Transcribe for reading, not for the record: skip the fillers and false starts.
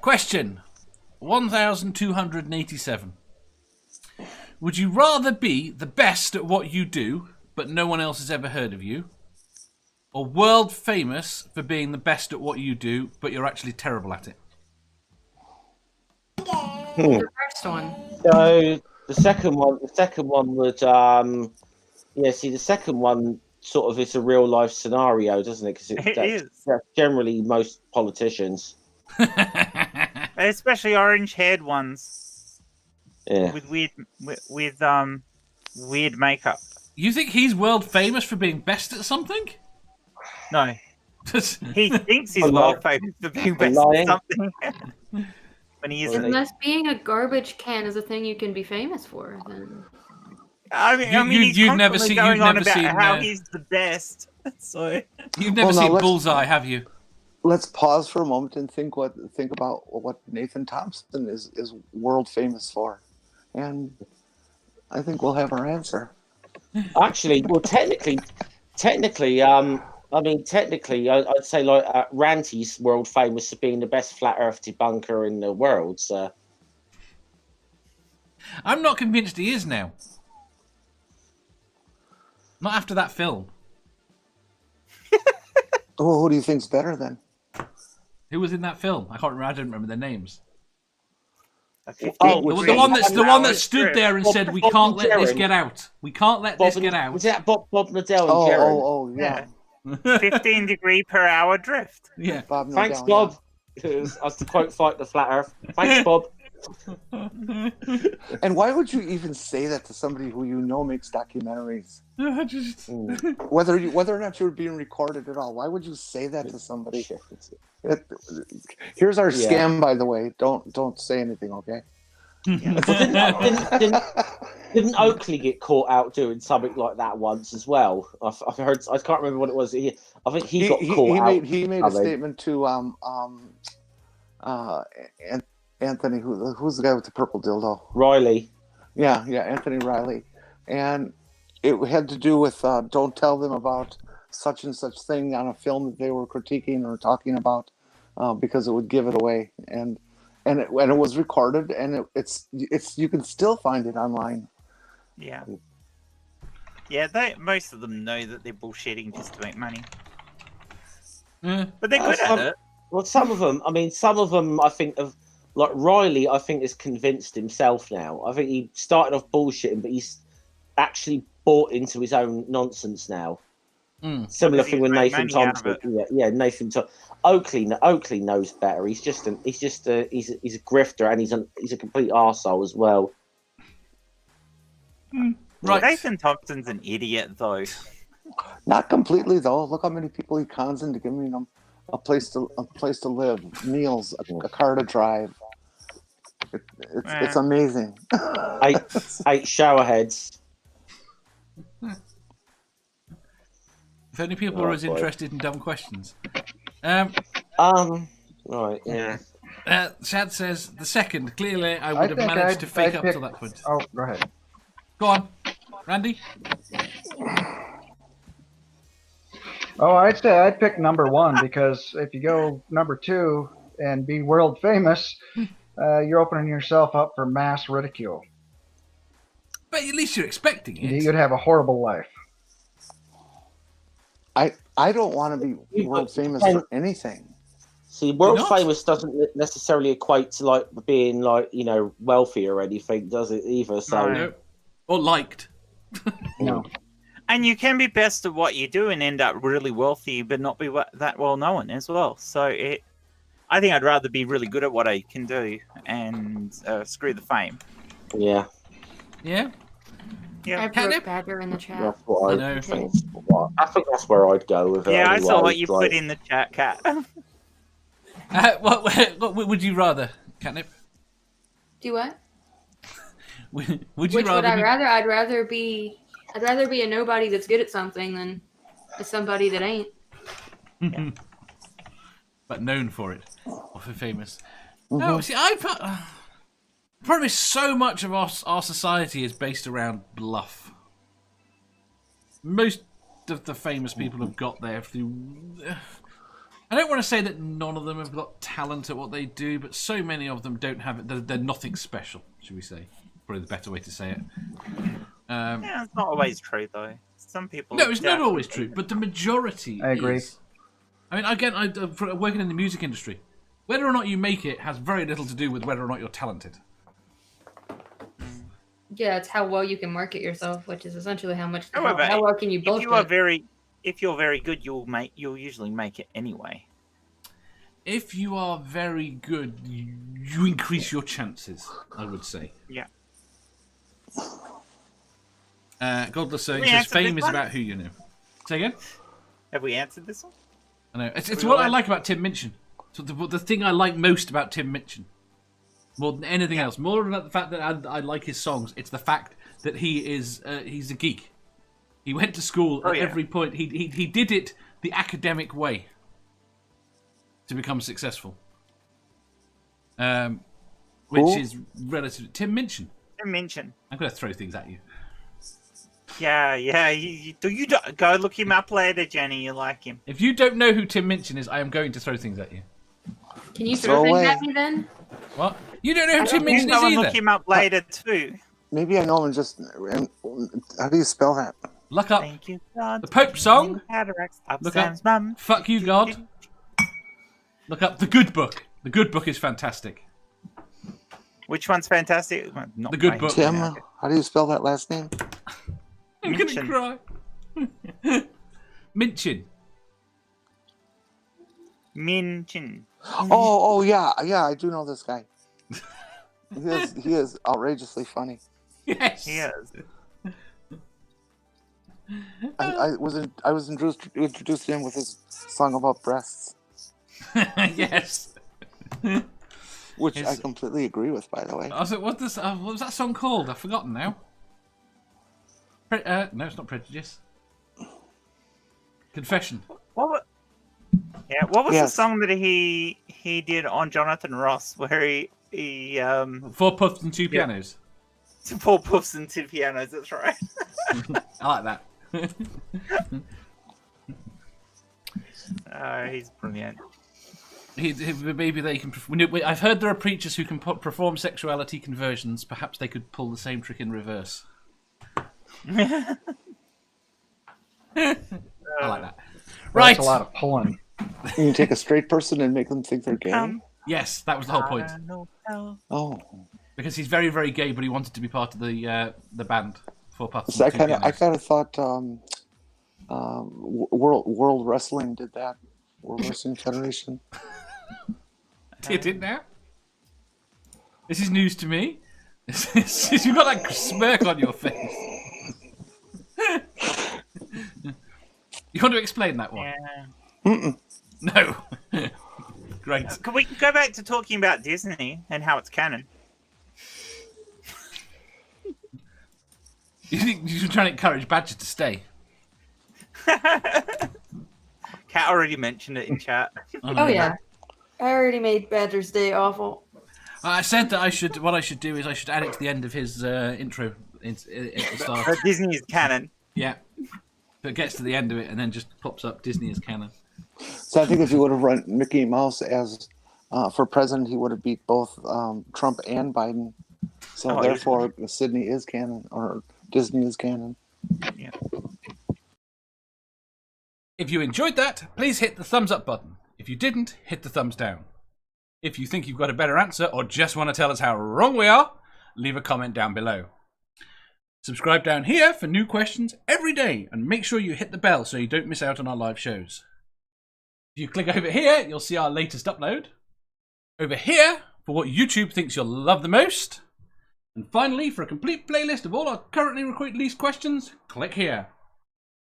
Question 1287. Would you rather be the best at what you do, but no one else has ever heard of you, or world famous for being the best at what you do, but you're actually terrible at it? The first one. So the second one would, the second one sort of is a real life scenario, doesn't it? Because that's generally most politicians, especially orange-haired ones. Yeah. With weird makeup. You think he's world famous for being best at something? No. He thinks he's world famous for being best at something. When he isn't. Unless being a garbage can is a thing you can be famous for, then. I mean, he's you've never seen how he's the best. So you've never seen Bullseye, have you? Let's pause for a moment and think about what Nathan Thompson is world famous for, and I think we'll have our answer. Actually, well, technically, I'd say like Ranty's world famous for being the best flat Earth debunker in the world. So I'm not convinced he is now. Not after that film. Well, who do you think's better then? Who was in that film? I don't remember their names. Oh, the one that stood there and said, "We can't let this get out. We can't let this get out." Was that Bob Nadell and Jaron? Oh, yeah. 15 degree per hour drift. Yeah. Bob Nadell, Thanks, Bob. As to quote Fight the Flat Earth. Thanks, Bob. And why would you even say that to somebody who you know makes documentaries? Whether or not you're being recorded at all, why would you say that to somebody? Here's our scam, by the way. Don't say anything, okay? Didn't Oakley get caught out doing something like that once as well? I've heard. I can't remember what it was. I think he got caught out. He made a statement to Anthony, who's the guy with the purple dildo? Riley. Yeah, Anthony Riley, and it had to do with don't tell them about such and such thing on a film that they were critiquing or talking about because it would give it away, and it was recorded, and it's you can still find it online. Yeah, most of them know that they're bullshitting just to make money, but they're good at it. Well, some of them, I think like Riley, I think is convinced himself now. I think he started off bullshitting, but he's actually bought into his own nonsense now. Similar thing with Nathan Thompson. Yeah, Nathan Thompson. Oakley knows better. He's a grifter, and he's a complete arsehole as well. Right. Nathan Thompson's an idiot, though. Not completely, though. Look how many people he cons into giving them a place to live, meals, a car to drive. It's amazing. 8 shower heads. If only people were as interested in dumb questions. Right, yeah. Shad says the second. Clearly, I would have managed to fake up to that point. Oh, go ahead. Go on, Randy. Oh, I'd say I'd pick number one, because if you go number two and be world famous, you're opening yourself up for mass ridicule. But at least you're expecting it. You'd have a horrible life. I don't want to be world famous for anything. See, world famous doesn't necessarily equate to like being like, wealthy or anything, does it either? So no. Or liked. No. And you can be best at what you do and end up really wealthy, but not be that well known as well. So I think I'd rather be really good at what I can do and screw the fame. Yeah. Yeah. Yeah. I broke Badger in the chat. That's what I think. I think that's where I'd go with it. Yeah, anyway. I saw what you put in the chat, Kat. What would you rather, Catnip? Do what? Would you Which rather? would I rather? I'd rather be a nobody that's good at something than a somebody that ain't. But known for it, or for famous. No, see, problem is so much of our society is based around bluff. Most of the famous people have got there through. I don't want to say that none of them have got talent at what they do, but so many of them don't have it. They're nothing special, should we say? Probably the better way to say it. Yeah, it's not always true though. Some people. No, it's not always definitely- true, but the majority I agree. is. I mean, again, I'm working in the music industry. Whether or not you make it has very little to do with whether or not you're talented. Yeah, it's how well you can market yourself, which is essentially how However, how well can you If bullshit. you're very good, you'll usually make it anyway. If you are very good, you increase your chances, I would say. Yeah. Godless We says answered fame this is one? about who you know. Say again? Have we answered this one? I know. It's We what all I like about Tim Minchin. So the thing I like most about Tim Minchin, more than anything else, more than the fact that I like his songs, it's the fact that he's a geek. He went to school at every point. He did it the academic way to become successful. Which is relative. Tim Minchin. Tim Minchin. I'm going to throw things at you. Yeah. You go look him up later, Jenny. You like him. If you don't know who Tim Minchin is, I am going to throw things at you. Can you Throw throw things away. at me then? What? You don't know who Tim Minchin is Go and either. look him up later too. Maybe I know him. How do you spell that? Look up Thank you, God. the Pope song. Cataracts up Look up Sam's mum. Fuck You, God. Look up The Good Book. The Good Book is fantastic. Which one's fantastic? Well, not The Good mine. Book. Tim, Yeah, okay. how do you spell that last name? I'm going to Minchin. cry. Minchin. Minchin. Oh, yeah, I do know this guy. He is outrageously funny. Yes. He is. I was introduced to him with his song about breasts, Yes. which I His- completely agree with, by the way. Also, what was that song called? I've forgotten now. No, it's not Prejudice. Confession. What was the Yes. song that he did on Jonathan Ross where he 4 Puffs and 2 Pianos. 4 puffs and 2 pianos? That's right. I like that. He's brilliant. Maybe they can. I've heard there are preachers who can perform sexuality conversions. Perhaps they could pull the same trick in reverse. I like that. Well, Right. That's a lot of pulling. You can take a straight person and make them think they're gay. Yes, that was the whole point. Oh, Because he's very, very gay, but he wanted to be part of the band. 4 Puffs. so and 2 I Pianos. kind of thought World Wrestling did that. World Wrestling Federation. Did it now? This is news to me. You've got that smirk on your face. You want to explain that one? Yeah. No. Great. Can we go back to talking about Disney and how it's canon? You think you're trying to encourage Badger to stay? Kat already mentioned it in chat. Oh yeah, I already made Badger's Day awful. I said that what I should do is I should add it to the end of his intro at the start. But Disney is canon. Yeah. So it gets to the end of it and then just pops up Disney as canon. So I think if you would have run Mickey Mouse as for president, he would have beat both Trump and Biden. So Oh, therefore, Sydney is canon, or Disney is canon. Yeah. If you enjoyed that, please hit the thumbs up button. If you didn't, hit the thumbs down. If you think you've got a better answer or just want to tell us how wrong we are, leave a comment down below. Subscribe down here for new questions every day and make sure you hit the bell so you don't miss out on our live shows. If you click over here, you'll see our latest upload. Over here, for what YouTube thinks you'll love the most. And finally, for a complete playlist of all our currently released questions, click here.